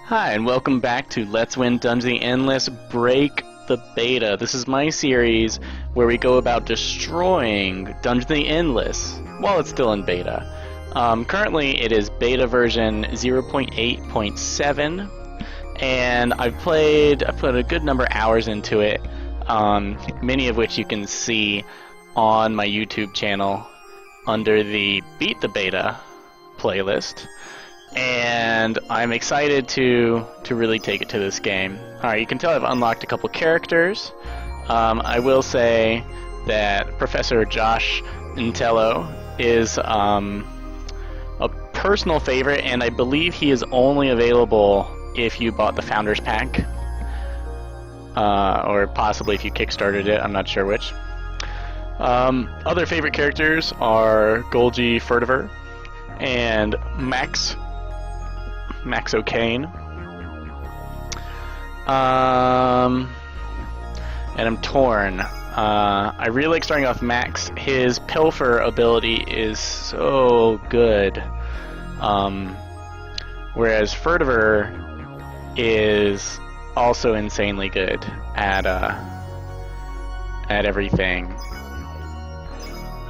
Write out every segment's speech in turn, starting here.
Hi, and welcome back to Let's Win Dungeons & Endless Break the Beta. This is my series where we go about destroying Dungeons & Endless while it's still in beta. Currently, it is beta version 0.8.7, and I've put a good number of hours into it, many of which you can see on my YouTube channel under the Beat the Beta playlist. And I'm excited to really take it to this game. Alright, you can tell I've unlocked a couple characters. I will say that Professor Josh Intello is a personal favorite, and I believe he is only available if you bought the Founders Pack. Or possibly if you kickstarted it, I'm not sure which. Other favorite characters are Golgi Furtiver and Max O'Kane. And I'm torn. I really like starting off Max. His Pilfer ability is so good. Whereas Furtiver is also insanely good at everything.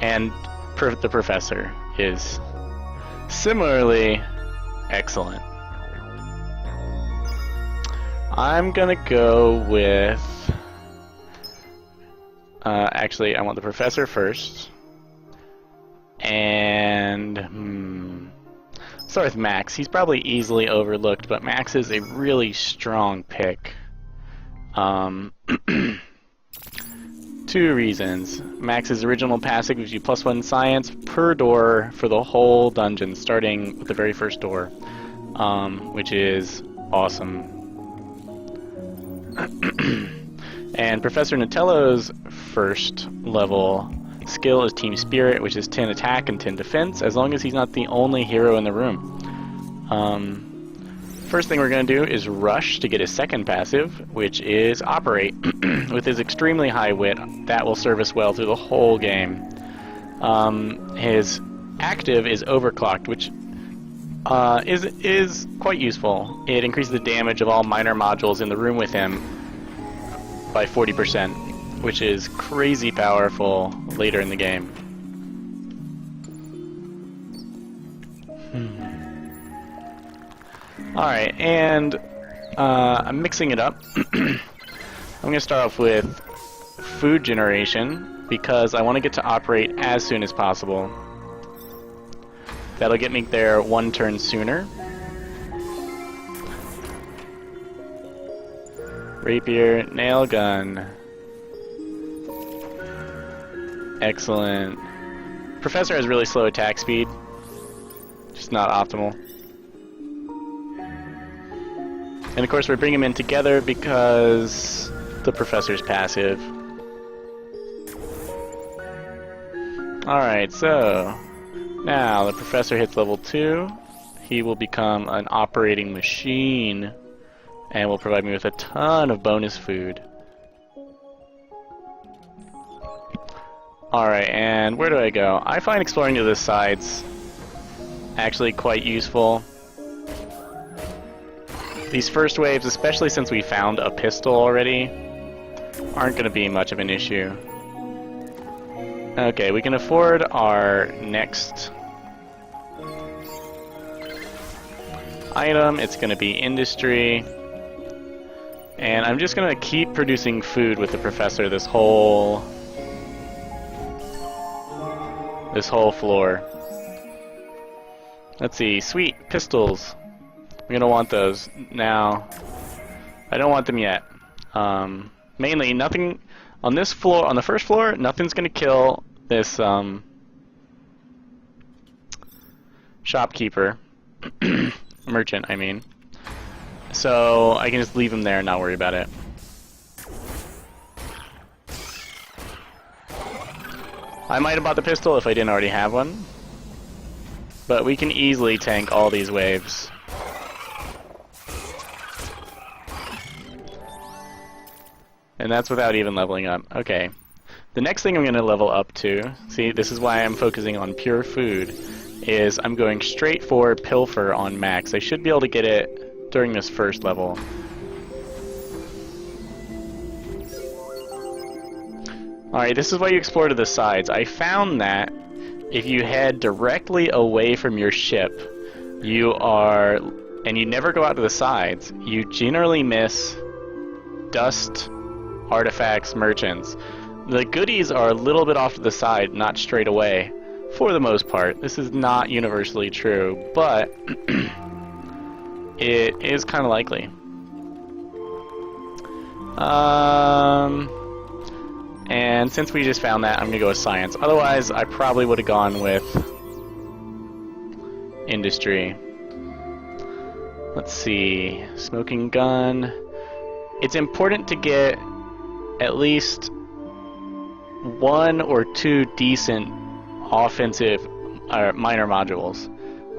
And the Professor is similarly excellent. I'm gonna go with... actually, I want the Professor first. And... start with Max. He's probably easily overlooked, but Max is a really strong pick. Two reasons. Max's original passive gives you +1 science per door for the whole dungeon, starting with the very first door, which is awesome. And Professor Natello's first level skill is Team Spirit, which is 10 attack and 10 defense, as long as he's not the only hero in the room. First thing we're going to do is rush to get his second passive, which is Operate. With his extremely high wit, that will serve us well through the whole game. His active is Overclocked, which is quite useful. It increases the damage of all minor modules in the room with him by 40%, which is crazy powerful later in the game. Alright, and I'm mixing it up. I'm going to start off with food generation, because I want to get to Operate as soon as possible. That'll get me there one turn sooner. Rapier, nail gun. Excellent. Professor has really slow attack speed. Just not optimal. And of course we're bringing them in together because the Professor's passive. Alright, so now the Professor hits level 2. He will become an operating machine and will provide me with a ton of bonus food. Alright, and where do I go? I find exploring to the sides actually quite useful. These first waves, especially since we found a pistol already, aren't going to be much of an issue. Okay, we can afford our next item. It's going to be Industry. And I'm just going to keep producing food with the Professor this whole floor. Let's see, sweet pistols. I'm gonna want those now. I don't want them yet. Mainly, nothing on this floor. On the first floor, nothing's gonna kill this shopkeeper, merchant. I mean, so I can just leave him there and not worry about it. I might have bought the pistol if I didn't already have one, but we can easily tank all these waves. And that's without even leveling up. Okay. The next thing I'm going to level up to, see, this is why I'm focusing on pure food, is I'm going straight for Pilfer on max. I should be able to get it during this first level. Alright, this is why you explore to the sides. I found that if you head directly away from your ship, and you never go out to the sides, you generally miss dust, artifacts, merchants. The goodies are a little bit off to the side, not straight away, for the most part. This is not universally true, but it is kind of likely. And since we just found that, I'm going to go with science. Otherwise, I probably would have gone with industry. Let's see. Smoking gun. It's important to get at least 1 or 2 decent offensive minor modules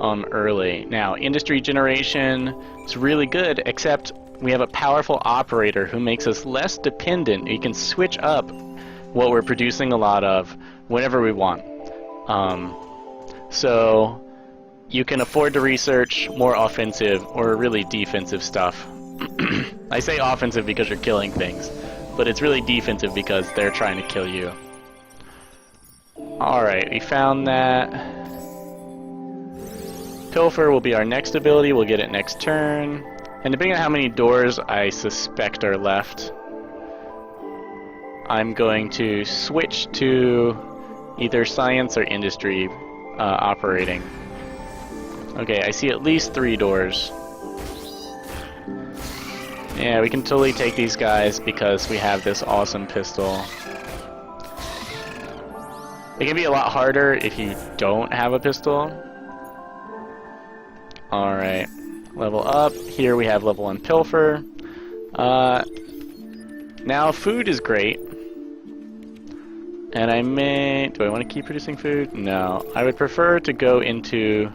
early. Now, industry generation is really good, except we have a powerful operator who makes us less dependent. We can switch up what we're producing a lot of whenever we want. So you can afford to research more offensive or really defensive stuff. I say offensive because you're killing things, but it's really defensive because they're trying to kill you. Alright, we found that. Pilfer will be our next ability. We'll get it next turn. And depending on how many doors I suspect are left, I'm going to switch to either science or industry operating. Okay, I see at least 3 doors. Yeah, we can totally take these guys because we have this awesome pistol. It can be a lot harder if you don't have a pistol. Alright, level up. Here we have level 1 Pilfer. Now food is great. And do I want to keep producing food? No. I would prefer to go into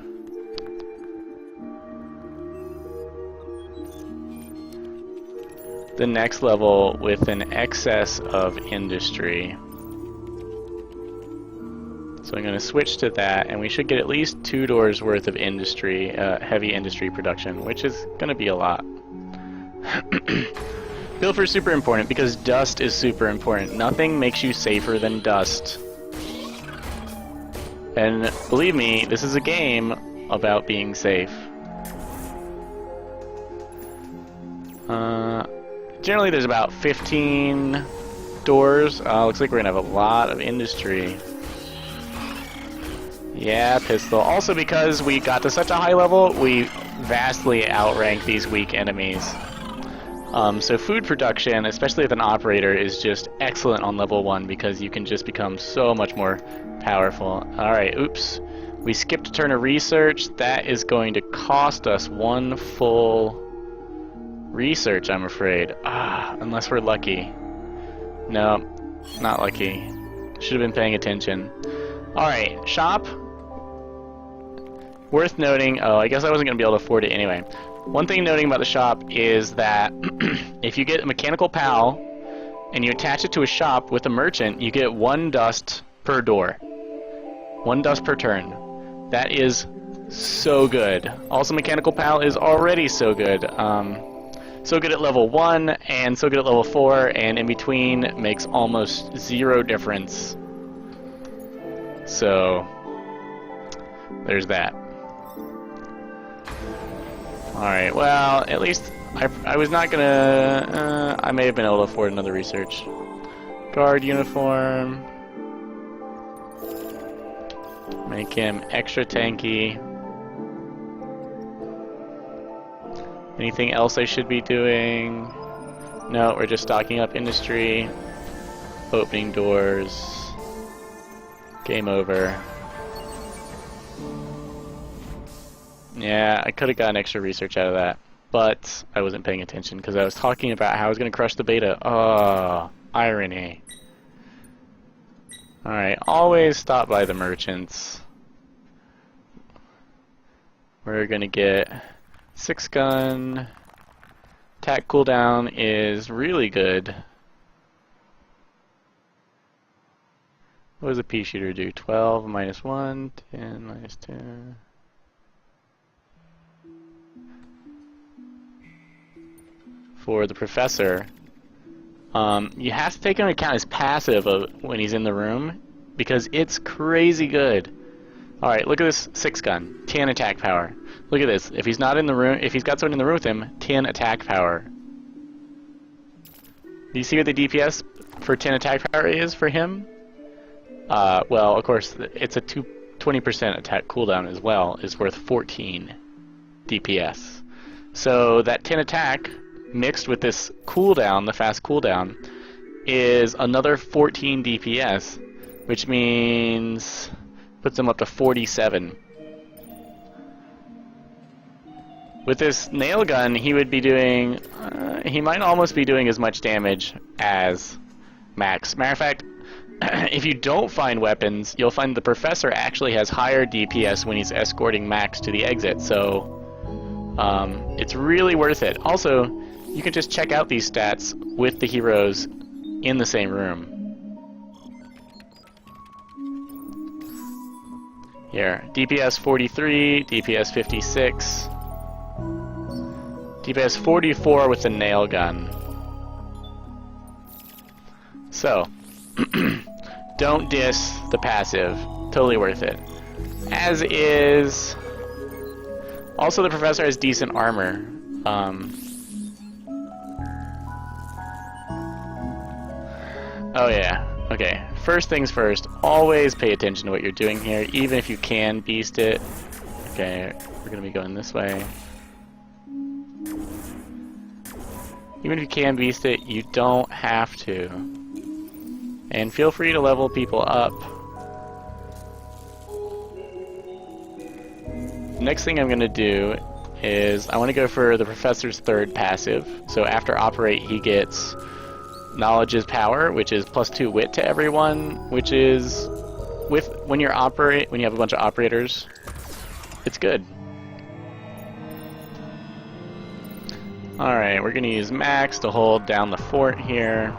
the next level with an excess of industry. So I'm going to switch to that, and we should get at least 2 doors worth of industry, heavy industry production, which is going to be a lot. Pilfer is super important because dust is super important. Nothing makes you safer than dust. And believe me, this is a game about being safe. Generally there's about 15 doors. Looks like we're going to have a lot of industry. Yeah, pistol. Also because we got to such a high level, we vastly outrank these weak enemies. So food production, especially with an operator, is just excellent on level 1 because you can just become so much more powerful. Alright, oops. We skipped a turn of research. That is going to cost us 1 full research, I'm afraid. Unless we're lucky. No, not lucky. Should have been paying attention. Alright, shop. Worth noting, I guess I wasn't going to be able to afford it anyway. One thing noting about the shop is that if you get a mechanical PAL and you attach it to a shop with a merchant, you get 1 dust per door. 1 dust per turn. That is so good. Also, mechanical PAL is already so good. So good at level 1 and so good at level 4, and in between makes almost 0 difference. So there's that. Alright, well, at least I was not gonna... I may have been able to afford another research. Guard uniform. Make him extra tanky. Anything else I should be doing? No, we're just stocking up industry. Opening doors. Game over. Yeah, I could have gotten extra research out of that, but I wasn't paying attention because I was talking about how I was going to crush the beta. Oh, irony. Alright, always stop by the merchants. We're going to get 6 gun. Attack cooldown is really good. What does a pea shooter do? 12 minus 1, 10 minus 2. for the professor, you have to take into account his passive when he's in the room, because it's crazy good. Alright, look at this 6-gun. 10 attack power. Look at this. If he's not in the room, if he's got someone in the room with him, 10 attack power. Do you see what the DPS for 10 attack power is for him? Well, of course, it's a 20% attack cooldown as well, is worth 14 DPS. So that 10 attack, mixed with this cooldown, the fast cooldown, is another 14 DPS, which means puts him up to 47. With this nail gun, he would be doing, he might almost be doing as much damage as Max. Matter of fact, if you don't find weapons, you'll find the professor actually has higher DPS when he's escorting Max to the exit, so it's really worth it. Also, you can just check out these stats with the heroes in the same room. Here, DPS 43, DPS 56, DPS 44 with the nail gun. So, don't diss the passive. Totally worth it. As is... Also, the professor has decent armor. Oh yeah. Okay. First things first. Always pay attention to what you're doing here, even if you can beast it. Okay, we're gonna be going this way. Even if you can beast it, you don't have to. And feel free to level people up. Next thing I'm going to do is I want to go for the professor's third passive. So after operate, he gets knowledge is power, which is +2 wit to everyone, which is when you have a bunch of operators, it's good. Alright, we're going to use Max to hold down the fort here.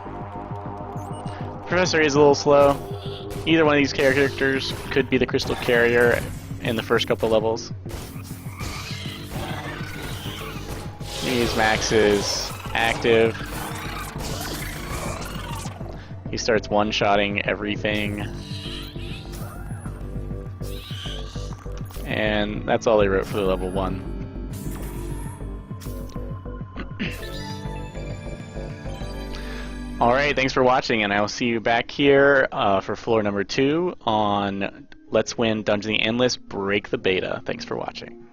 Professor is a little slow. Either one of these characters could be the crystal carrier in the first couple levels. Use Max's active. He starts one-shotting everything. And that's all they wrote for the level 1. Alright, thanks for watching, and I will see you back here for floor number 2 on Let's Win Dungeon the Endless Break the Beta. Thanks for watching.